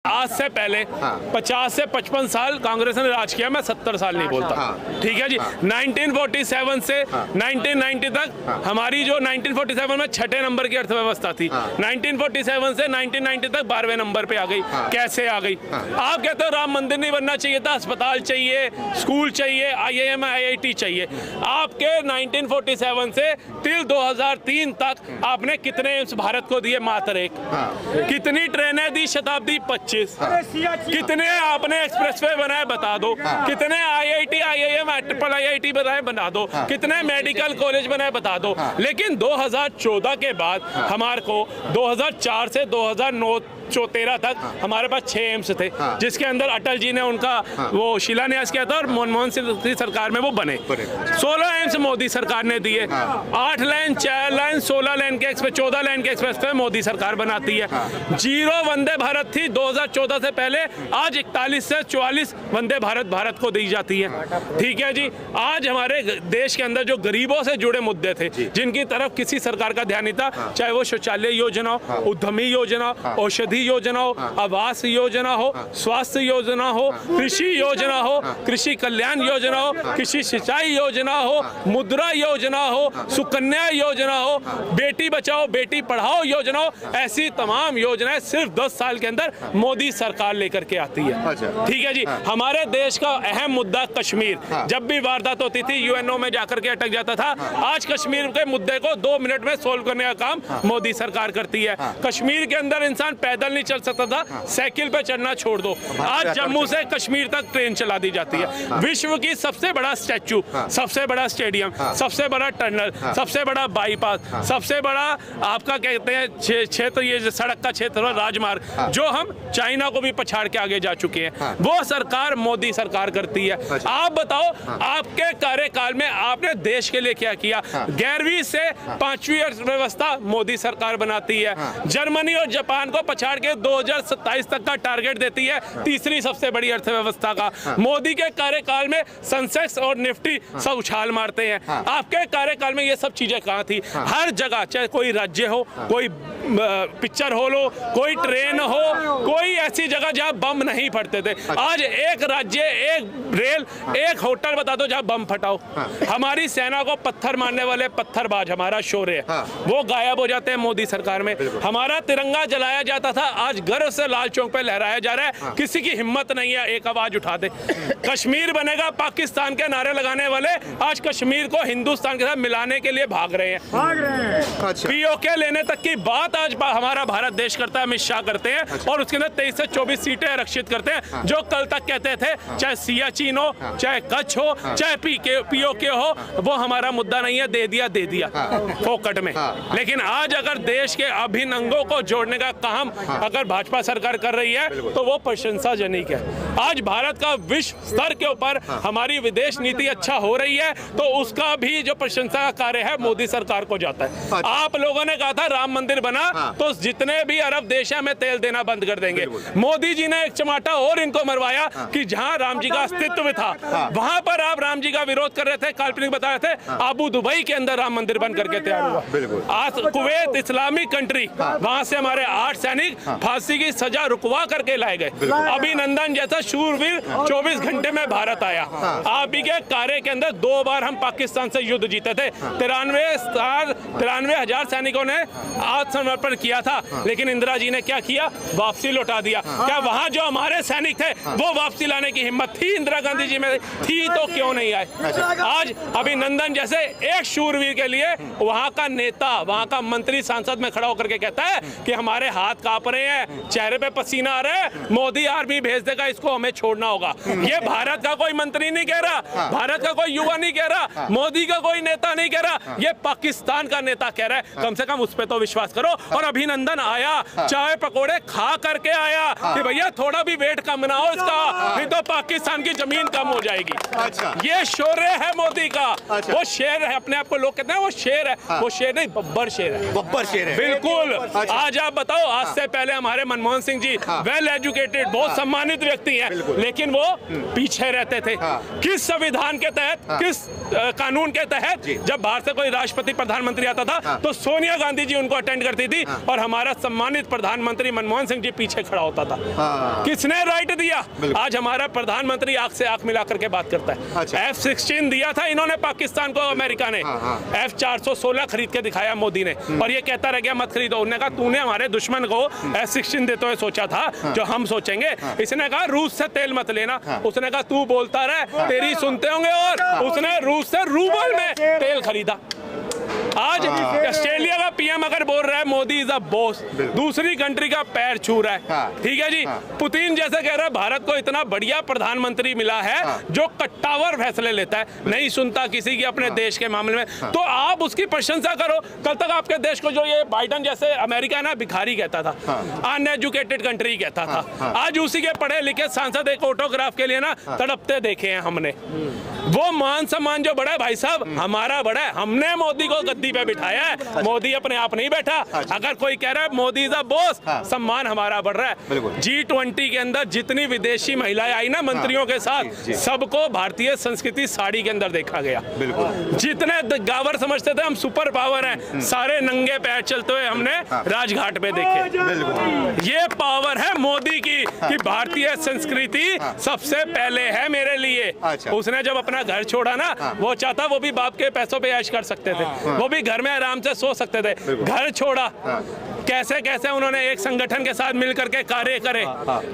आज से पहले 50 से 55 साल कांग्रेस ने राज किया, मैं 70 साल नहीं बोलता। ठीक है जी। 1947 से 1990 तक हमारी जो 1947 में 6ठे नंबर की अर्थव्यवस्था थी, 1947 से 1990 तक 12वें नंबर पे आ गई। कैसे आ गई? आप कहते हो राम मंदिर नहीं बनना चाहिए था, अस्पताल चाहिए, स्कूल चाहिए, IIM IIT चाहिए। आपके 1947 से टिल 2003 तक आपने कितने एम्स भारत को दिए? मात्र एक। कितनी ट्रेनें दी? शताब्दी 25। कितने आपने एक्सप्रेसवे बनाए? बता दो। कितने IIT IIM IIT बनाए? बना दो। कितने मेडिकल कॉलेज बनाए? बता दो। लेकिन 2014 के बाद हमारे को 2004 से 2009-13 तक हमारे पास 6 एम्स थे, जिसके अंदर अटल जी ने उनका वो शिलान्यास किया था और मनमोहन सिंह की सरकार में वो बने। 16 एम्स मोदी सरकार ने दिए। 8 लाइन, 4 लाइन, 16 लाइन के एक्सप्रेस, 14 लाइन के एक्सप्रेस पे मोदी सरकार बनाती है। 0 वंदे भारत थी 2014 से पहले, आज 41 से 44 वंदे भारत को दी जाती है। ठीक है जी। आज हमारे देश के अंदर जो गरीबों से जुड़े मुद्दे थे, जिनकी तरफ किसी सरकार का ध्यान नहीं था, चाहे वो शौचालय योजना हो, उद्यमी योजना, औषधि योजना हो, आवास योजना हो, स्वास्थ्य योजना हो, कृषि योजना हो, कृषि कल्याण योजना हो, कृषि सिंचाई योजना हो, मुद्रा योजना हो, सुकन्या योजना हो, बेटी बचाओ बेटी पढ़ाओ योजना हो, ऐसी तमाम योजनाएं सिर्फ 10 साल के अंदर मोदी सरकार लेकर के आती है। ठीक है जी। हमारे देश का अहम मुद्दा कश्मीर, जब भी वारदात होती थी UNO में जाकर के अटक जाता था। आज कश्मीर के मुद्दे को 2 मिनट में सोल्व करने का काम मोदी सरकार करती है। कश्मीर के अंदर इंसान पैदल नहीं चल सकता था, साइकिल पे चढ़ना छोड़ दो। आज जम्मू से कश्मीर तक ट्रेन चला दी जाती है। विश्व की सबसे बड़ा स्टैच्यू, सबसे बड़ा स्टेडियम, सबसे बड़ा टनल, सबसे बड़ा बाईपास, सबसे बड़ा आपका कहते हैं क्षेत्र, ये सड़क का क्षेत्र, राजमार्ग, जो हम चाइना को भी पछाड़ के आगे जा चुके हैं, वो सरकार मोदी सरकार करती है। आप बताओ, आपके कार्यकाल में आपने देश के लिए क्या किया? 11वीं से 5वीं अर्थव्यवस्था मोदी सरकार बनाती है। जर्मनी और जापान को पछाड़ के 2027 तक का टारगेट देती है, तीसरी सबसे बड़ी अर्थव्यवस्था का। मोदी के कार्यकाल में सेंसेक्स और निफ्टी सब उछाल मारते हैं। आपके कार्यकाल में ये सब चीजें कहाँ थी? हर जगह, चाहे कोई राज्य हो, कोई पिक्चर हॉल हो, कोई ट्रेन हो, कोई ऐसी जगह जहां बम नहीं फटते थे। आज एक राज्य, एक रेल, एक होटल बता दो जहां बम फटाओ। हमारी सेना को पत्थर मारने वाले पत्थरबाज, हमारा शौर्य, वो गायब हो जाते हैं मोदी सरकार में। हमारा तिरंगा जलाया जाता था, आज गर्व से लाल चौक पे लहराया जा रहा है। किसी की हिम्मत नहीं है एक आवाज उठा दे। कश्मीर बनेगा पाकिस्तान के नारे लगाने वाले आज कश्मीर को हिंदुस्तान के साथ मिलाने के लिए भाग रहे हैं। POK लेने तक की बात आज हमारा भारत देश करता है, अमित शाह करते हैं, और उसके अंदर 23 से 24 सीटें आरक्षित करते हैं। जो कल तक कहते थे चाहे सियाचिन हो, चाहे कच्छ हो, चाहे POK हो, वो हमारा मुद्दा नहीं है, दे दिया फोकट में। लेकिन आज अगर देश के अभिन्न अंगों को जोड़ने का काम अगर भाजपा सरकार कर रही है तो वो प्रशंसाजनक है। आज भारत का विश्व स्तर के ऊपर हमारी विदेश नीति अच्छा हो रही है, तो उसका भी जो प्रशंसा का कार्य है मोदी सरकार को जाता है। आप लोगों ने कहा था राम मंदिर बना तो जितने भी अरब देश है, में तेल देना बंद कर देंगे। मोदी जी ने एक चमाटा और इनको मरवाया कि जहां राम जी का अस्तित्व था, वहां पर आप राम जी का विरोध कर रहे थे, काल्पनिक बता रहे थे। अबू दुबई के अंदर राम मंदिर बन करके तैयार हुआ। आज कुवैत इस्लामिक कंट्री, वहां से हमारे 8 सैनिक फांसी की सजा रुकवा करके लाए गए। अभिनंदन जैसा शूरवीर 24 घंटे में भारत आया। आप ही के कार्य के अंदर 2 बार हम पाकिस्तान से युद्ध जीते थे। 93,000 सैनिकों ने आत्मसमर्पण किया था, लेकिन इंदिरा जी ने क्या किया? वापसी लौटा दिया। क्या वहां जो हमारे सैनिक थे वो वापसी लाने की हिम्मत थी इंदिरा गांधी जी में? थी तो क्यों नहीं आए? आज अभिनंदन जैसे एक शूरवीर के लिए वहां का नेता, वहां का मंत्री सांसद में खड़ा होकर के कहता है कि हमारे हाथ कांप रहे हैं, चेहरे पे पसीना आ रहा है, मोदी आर्मी भेज देगा, इसको हमें छोड़ना होगा। ये भारत का कोई मंत्री नहीं कह रहा, भारत का कोई युवा नहीं कह रहा, मोदी का कोई नेता नहीं कह रहा, ये पाकिस्तान का नेता कह रहा है। कम से कम उस पर तो विश्वास करो। और अभिनंदन आया, चाय पकौड़े खा करके आया कि भैया थोड़ा भी वेट कम ना हो इसका, नहीं तो पाकिस्तान की जमीन कम हो जाएगी। ये शौर्य है मोदी का। वो शेर है, अपने आप को लोग कहते हैं वो शेर है, वो शेर नहीं, बब्बर शेर है। बब्बर शेर है, बिल्कुल। आज आप बताओ, आज से पहले हमारे मनमोहन सिंह जी वेल एजुकेटेड, बहुत सम्मानित व्यक्ति हैं, लेकिन वो पीछे रहते थे। किस संविधान के तहत, किस कानून के तहत? जब बाहर से कोई राष्ट्रपति प्रधानमंत्री आता था तो सोनिया गांधी जी उनको अटेंड करती थी और हमारा सम्मानित प्रधानमंत्री मनमोहन सिंह जी पीछे खड़ा होता था। किसने राइट दिया? आज हमारा प्रधानमंत्री आंख से आंख मिला करके बात करता है। F-16 दिया था इन्होंने पाकिस्तान को, अमेरिका ने F-416 खरीद के दिखाया मोदी ने, और ये कहता रह गया मत खरीदो। उन्होंने कहा तूने हमारे दुश्मन को F-16 देते हुए सोचा था जो हम सोचेंगे। इसने कहा रूस से तेल मत लेना, उसने कहा तू बोलता रहे तेरी सुनते होंगे, और उसने रूस से रूबल में तेल खरीदा। आज ऑस्ट्रेलिया का पीएम अगर बोल रहा है मोदी इज अ बॉस, दूसरी कंट्री का पैर छू रहा है, ठीक है जी। पुतिन जैसे कह रहा है भारत को इतना बढ़िया प्रधानमंत्री मिला है जो कट्टावर फैसले लेता है, नहीं सुनता किसी की अपने देश के मामले में, तो आप उसकी प्रशंसा करो। कल तक आपके देश को जो ये बाइडन जैसे अमेरिका ना भिखारी कहता था, अनएजुकेटेड कंट्री कहता था, आज उसी के पढ़े लिखे सांसद एक ऑटोग्राफ के लिए ना तड़पते देखे हैं हमने। वो मान सम्मान जो बड़ा है भाई साहब हमारा बड़ा है, हमने मोदी को गद्दी पे बिठाया है, मोदी अपने आप नहीं बैठा। अगर कोई कह रहा है मोदी इज अ बॉस, सम्मान हमारा बढ़ रहा है। G20 के अंदर जितनी विदेशी महिलाएं आई ना मंत्रियों के साथ, सबको भारतीय संस्कृति साड़ी के अंदर देखा गया। जितने गावर समझते थे हम सुपर पावर हैं, सारे नंगे पैर चलते हुए हमने राजघाट पे देखे। ये पावर है मोदी की कि भारतीय संस्कृति सबसे पहले है मेरे लिए। उसने जब अपना घर छोड़ा ना, वो चाहता वो भी बाप के पैसों पे ऐश कर सकते थे, वो भी घर में आराम से सो सकते थे, घर छोड़ा। कैसे कैसे उन्होंने एक संगठन के साथ मिलकर के कार्य करे,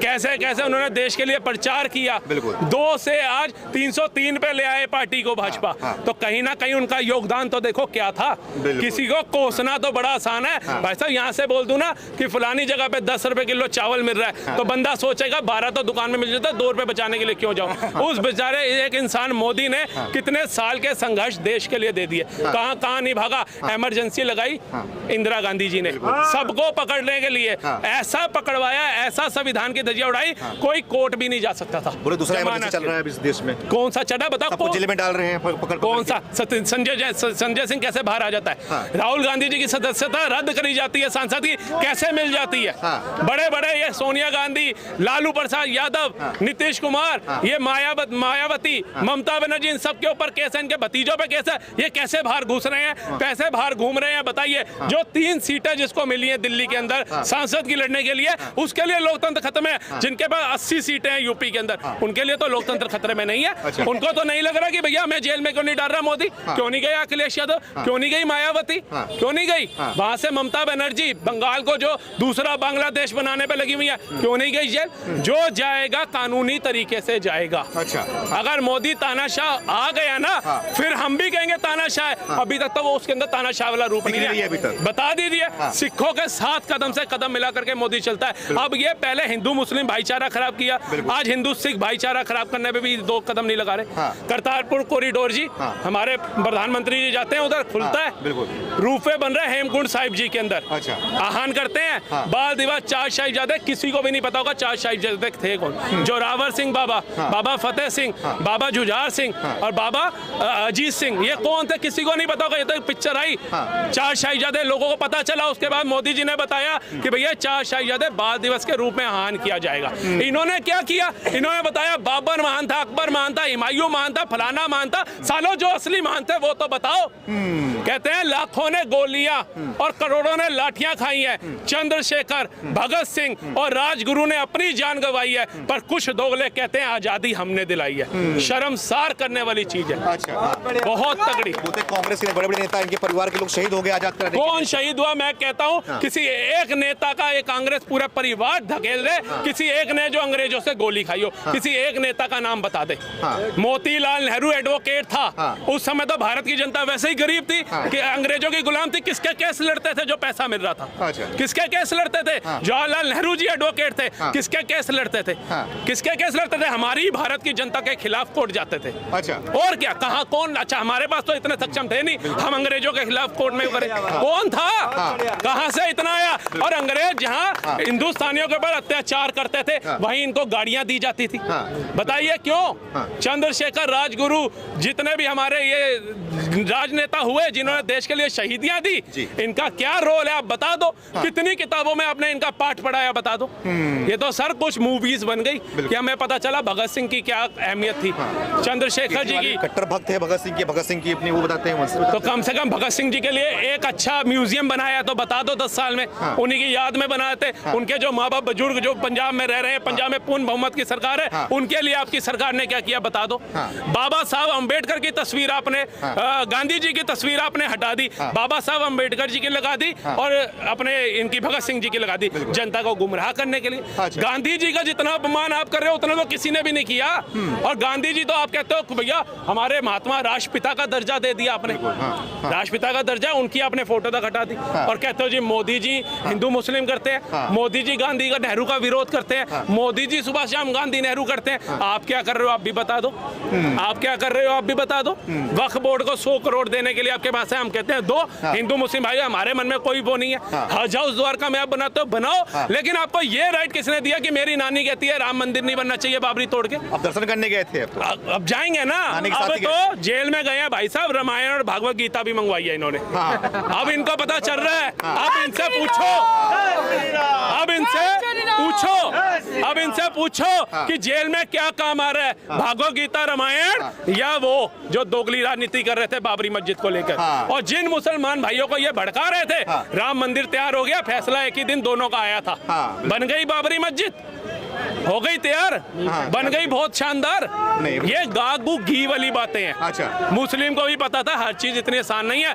कैसे कैसे उन्होंने देश के लिए प्रचार किया, 2 से आज 303 पे ले आए पार्टी को भाजपा। तो कहीं ना कहीं उनका योगदान तो देखो क्या था। किसी को कोसना तो बड़ा आसान है भाई साहब, यहाँ से बोल दूं ना कि फलानी जगह पे 10 रुपए किलो चावल मिल रहा है, तो बंदा सोचेगा 12 तो दुकान में मिल जाता है, 2 रुपए बचाने के लिए क्यों जाऊं। उस बेचारे एक इंसान मोदी ने कितने साल के संघर्ष देश के लिए दे दिए, कहां कहां नहीं भागा। इमरजेंसी लगाई इंदिरा गांधी जी ने सबको पकड़ने के लिए, ऐसा पकड़वाया, ऐसा संविधान की धज्जियां उड़ाई, कोई कोर्ट भी नहीं जा सकता था। पूरे दूसरा इमरजेंसी चल रहा है इस देश में, कौन सा चढ़ा बताओ, जेल में डाल रहे हैं पकड़ कौन सा। संजय सिंह कैसे बाहर आ जाता है, राहुल गांधी जी की सदस्यता रद्द करी जाती है, सांसद की कैसे मिल जाती है। बड़े बड़े ये सोनिया गांधी, लालू प्रसाद यादव, नीतीश कुमार, ये मायावती, ममता बनर्जी, इन सब के ऊपर केस है, इनके भतीजों पे केस है, ये कैसे बाहर घुस रहे हैं, कैसे बाहर घूम रहे हैं बताइए। जो 3 सीटें जिसको मिली है दिल्ली के अंदर सांसद की लड़ने के लिए, उसके लिए लोकतंत्र खत्म है। जिनके पास 80 सीटें हैं यूपी के अंदर, उनके लिए तो लोकतंत्र खतरे में नहीं है। उनको तो नहीं लग रहा कि भैया मैं जेल में क्यों नहीं डाल रहा मोदी, क्यों नहीं गया अखिलेश यादव, क्यों नहीं गई मायावती, क्यों नहीं गई वहां से ममता बनर्जी, बंगाल को जो दूसरा बांग्लादेश बनाने पे लगी हुई है, क्यों नहीं गई जेल। जो जाएगा कानूनी तरीके से जाएगा। अगर मोदी तानाशाह आ गया ना, फिर हम भी कहेंगे तानाशाह। अभी तक तो वो उसके अंदर तानाशाह वाला रूप नहीं है, बता दीजिए। सिखों के साथ कदम से कदम मिला करके मोदी चलता है। अब ये पहले हिंदू मुस्लिम भाईचारा खराब किया, आज हिंदू सिख भाईचारा खराब करने पे भी 2 कदम नहीं लगा रहे। करतारपुर कॉरिडोर जी, हमारे प्रधानमंत्री जी जाते हैं उधर, खुलता है, रूपवे बन रहे हैं हेमकुंड साहिब जी के अंदर, आह्वान करते हैं, बाल दिवस 4 साहिबजादे, किसी को भी नहीं पता होगा 4 साहिबजादे थे कौन। जोरावर सिंह बाबा, बाबा फतेह सिंह, बाबा जुझार सिंह और बाबा अजीत सिंह, ये कौन थे किसी को नहीं पता होगा। ये तो पिक्चर आई 4 साहिबजादे, लोगों को पता चला, उसके बाद मोदी जी ने बताया कि भैया 4 साहिबजादे बाल दिवस के रूप में आह्वान किया जाएगा। इन्होंने क्या किया, इन्होंने बताया बाबर महान था, अकबर महान था, हुमायूं महान था, फलाना महान था। सालों जो असली महान थे वो तो बताओ। कहते हैं लाखों ने गोलियां और करोड़ों ने लाठियां खाई है, चंद्रशेखर, भगत सिंह और राजगुरु ने अपनी जान गंवाई है, पर कुछ दोगले कहते हैं आजादी हमने दिलाई है। शर्मसार करने वाली चीज है। बहुत तगड़ी। कांग्रेस के बड़े-बड़े नेता, इनके परिवार के लोग शहीद हो गए आजाद कराने। कौन शहीद हुआ मैं कहता हूँ, किसी एक नेता का एक कांग्रेस पूरा परिवार धकेल दे, किसी एक ने जो अंग्रेजों से गोली खाई हो, किसी एक नेता का नाम बता दे। मोतीलाल नेहरू एडवोकेट था, उस समय तो भारत की जनता वैसे ही गरीब थी कि अंग्रेजों की गुलाम थी। किसके केस लड़ते थे जो पैसा मिल रहा था, किसके केस लड़ते थे। जवाहरलाल नेहरू जी एडवोकेट थे, किसके केस लड़ते थे, किसके केस लड़ते थे, हमारी भारत की जनता के खिलाफ कोर्ट जाते थे। और क्या, कहा कौन, अच्छा हमारे पास तो इतने सक्षम थे नहीं, हम अंग्रेजों के खिलाफ कोर्ट में करें। कौन था, कहां से इतना आया। और अंग्रेज जहां हिंदुस्तानियों के ऊपर अत्याचार करते थे, वहीं इनको गाड़ियां दी जाती थी। बताइए क्यों। चंद्रशेखर, राजगुरु, जितने भी हमारे ये राजनेता हुए जिन्होंने देश के लिए शहीदियां दी, इनका क्या रोल है आप बता दो। कितनी किताबों में आपने इनका पाठ पढ़ाया बता दो। ये तो सर कुछ मूवीज बन गई कि हमें पता चला भगत सिंह की क्या अहमियत थी, चंद्रशेखर जी की। कट्टर भक्त है भगत सिंह की अपनी वो बताते हैं। तो कम से कम भगत सिंह जी के लिए एक अच्छा म्यूजियम बनाया तो बता दो तो 50 साल में, उन्हीं की याद में बनाए थे। उनके जो माँ बाप बुजुर्ग जो पंजाब में रह रहे हैं, पंजाब में पूर्ण बहुमत की सरकार है, उनके लिए आपकी सरकार ने क्या किया बता दो। बाबा साहब अम्बेडकर की तस्वीर आपने, गांधी जी की तस्वीर आपने हटा दी, बाबा साहब अम्बेडकर जी की लगा दी और अपने इनकी भगत सिंह जी की लगा दी, जनता को गुमराह करने के लिए। गांधी जी का जितना अपमान आप कर रहे हो उतना तो किसी ने भी नहीं किया। और गांधी जी तो आप कहते हो भैया हमारे महात्मा राष्ट्रपिता का दर्जा दे दिया आपने, राष्ट्रपिता का दर्जा, उनकी आपने फोटो तक हटा दी। और कहते हो जी मोदी जी हिंदू मुस्लिम करते हैं, मोदी जी गांधी का नेहरू का विरोध करते हैं, मोदी जी सुभाष चंद्र गांधी नेहरू करते हैं। आप क्या कर रहे हो आप भी बता दो, आप क्या कर रहे हो आप भी बता दो। वक्फ बोर्ड को 100 करोड़ देने के लिए आपके पास है, हम कहते हैं दो। हिंदू मुस्लिम भाई हमारे मन में कोई वो नहीं है। हज हाउस द्वारका में आप बनाते हो बनाओ, लेकिन आपको ये राइट किसने दिया कि मेरी नानी कहती है राम मंदिर नहीं बनना चाहिए बाबरी तोड़ के। अब दर्शन करने गए थे, अब जाएंगे ना, अब तो जेल में गए हैं भाई साहब, रामायण और भागवत गीता भी मंगवाई है इन्होंने। अब इनको पता चल रहा है, अब इनसे पूछो, अब इनसे पूछो कि जेल में क्या काम आ रहा है, भागवत गीता रामायण या वो जो दोगली राजनीति कर रहे थे बाबरी मस्जिद को लेकर। और जिन मुसलमान भाइयों को ये भड़का रहे थे, राम मंदिर तैयार हो गया, फैसला एक ही दिन दोनों का आया था, बन गई बाबरी मस्जिद, हो गई तैयार, बन गई बहुत शानदार। ये गागू घी वाली बातें हैं। अच्छा, मुस्लिम को भी पता था हर चीज इतनी आसान नहीं है।